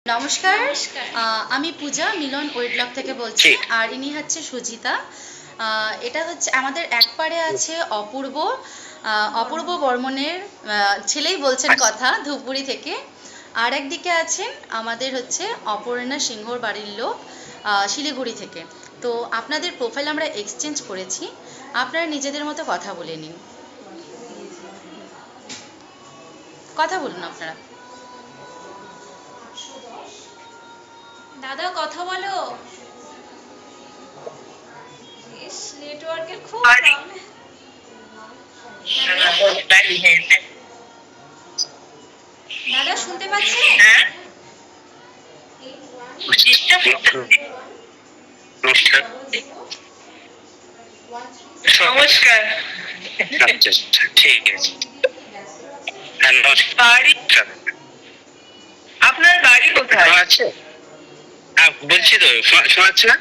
নমস্কার। আমি পূজা মিলন wait blog থেকে বলছি। আর ইনি হচ্ছে সুজিতা। এটা হচ্ছে আমাদের এক পারে আছে অপূর্ব। অপূর্ব বর্মনের ছেলেই বলছেন কথা, ধূপগুড়ি থেকে। আর একদিকে আছেন আমাদের হচ্ছে অপর্ণা সিংহর বাড়ির লোক, শিলিগুড়ি থেকে। তো আপনাদের প্রোফাইল আমরা এক্সচেঞ্জ করেছি, আপনারা নিজেদের মতো কথা বলে নিন। কথা বলুন আপনারা। দাদা কথা বলো। ইস, নেটওয়ার্কের খুব দাদা শুনতে পাচ্ছেন? নমস্কার। আচ্ছা ঠিক আছে। আপনার বাড়ি কোথায়? আছে বলছি তো, শোনাচ্ছে না?